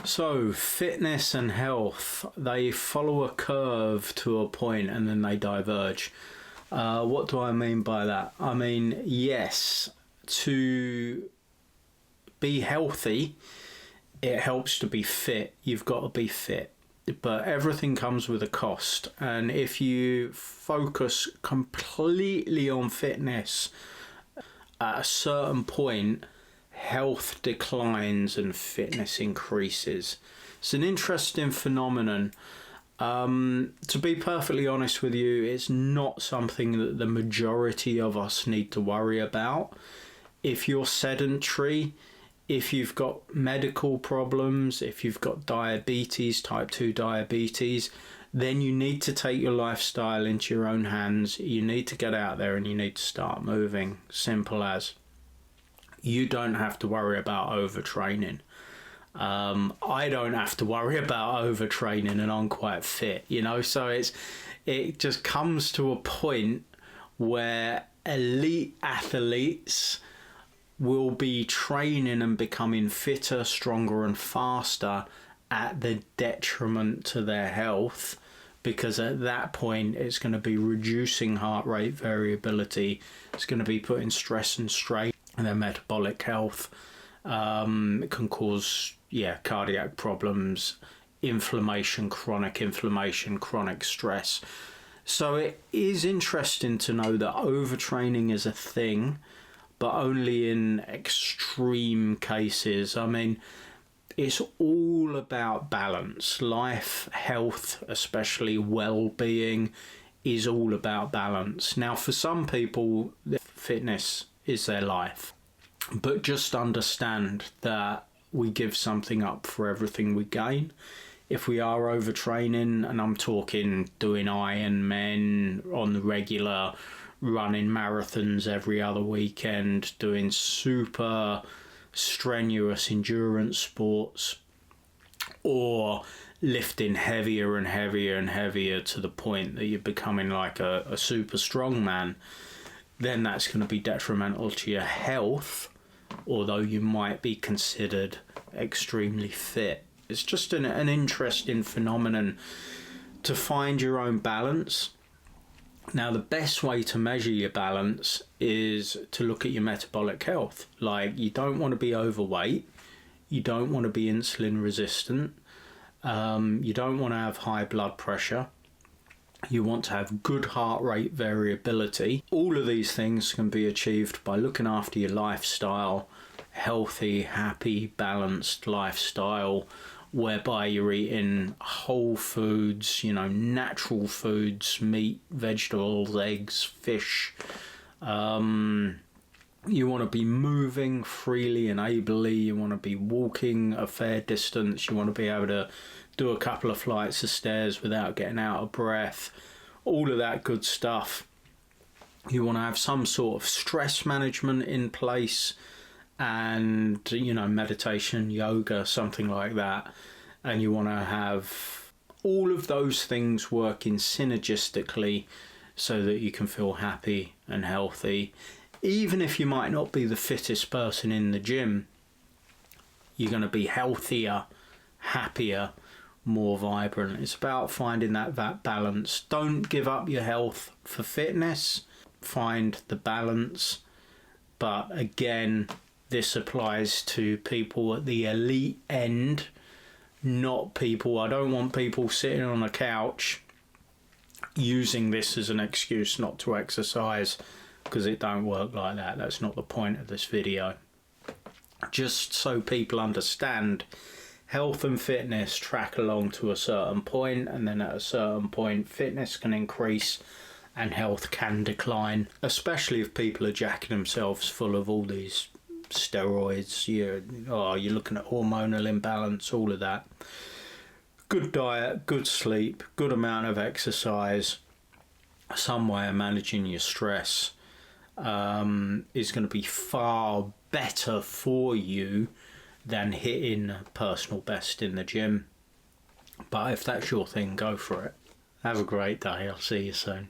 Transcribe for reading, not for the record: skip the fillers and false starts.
So fitness and health, they follow a curve to a point and then they diverge. What do I mean by that? I mean, yes, to be healthy, it helps to be fit. You've got to be fit. But everything comes with a cost. And if you focus completely on fitness, at a certain point, health declines and fitness increases. It's an interesting phenomenon. To be perfectly honest with you, it's not something that the majority of us need to worry about. If you're sedentary, if you've got medical problems, if you've got diabetes, type 2 diabetes, then you need to take your lifestyle into your own hands. You need to get out there and you need to start moving. Simple as. You don't have to worry about overtraining. I don't have to worry about overtraining and I'm quite fit, you know. So it just comes to a point where elite athletes will be training and becoming fitter, stronger and faster at the detriment to their health, because at that point it's going to be reducing heart rate variability. It's going to be putting stress and strain on their metabolic health. It can cause cardiac problems, inflammation, chronic stress. So it is interesting to know that overtraining is a thing, but only in extreme cases. I mean, it's all about balance. Life, health, especially well-being, is all about balance. Now, for some people, fitness is their life. But just understand that we give something up for everything we gain. If we are overtraining, and I'm talking doing Ironman on the regular, running marathons every other weekend, doing super strenuous endurance sports, or lifting heavier and heavier and heavier to the point that you're becoming like a super strong man, then that's going to be detrimental to your health, although you might be considered extremely fit. It's just an interesting phenomenon to find your own balance. Now, the best way to measure your balance is to look at your metabolic health. Like, you don't want to be overweight, you don't want to be insulin resistant, you don't want to have high blood pressure, you want to have good heart rate variability. All of these things can be achieved by looking after your lifestyle, healthy, happy, balanced lifestyle, whereby you're eating whole foods, you know, natural foods, meat, vegetables, eggs, fish. You want to be moving freely and ably. You want to be walking a fair distance. You want to be able to do a couple of flights of stairs without getting out of breath. All of that good stuff. You want to have some sort of stress management in place, and, you know, meditation, yoga, something like that. And you want to have all of those things working synergistically so that you can feel happy and healthy. Even if you might not be the fittest person in the gym, you're going to be healthier, happier, more vibrant. It's about finding that balance. Don't give up your health for fitness. Find the balance. But again, this applies to people at the elite end, not people. I don't want people sitting on a couch using this as an excuse not to exercise, because it don't work like that. That's not the point of this video. Just so people understand, health and fitness track along to a certain point, and then at a certain point fitness can increase and health can decline, especially if people are jacking themselves full of all these steroids. You're looking at hormonal imbalance, all of that. Good diet, good sleep, good amount of exercise, some way of managing your stress is going to be far better for you than hitting personal best in the gym. But if that's your thing, go for it. Have a great day. I'll see you soon.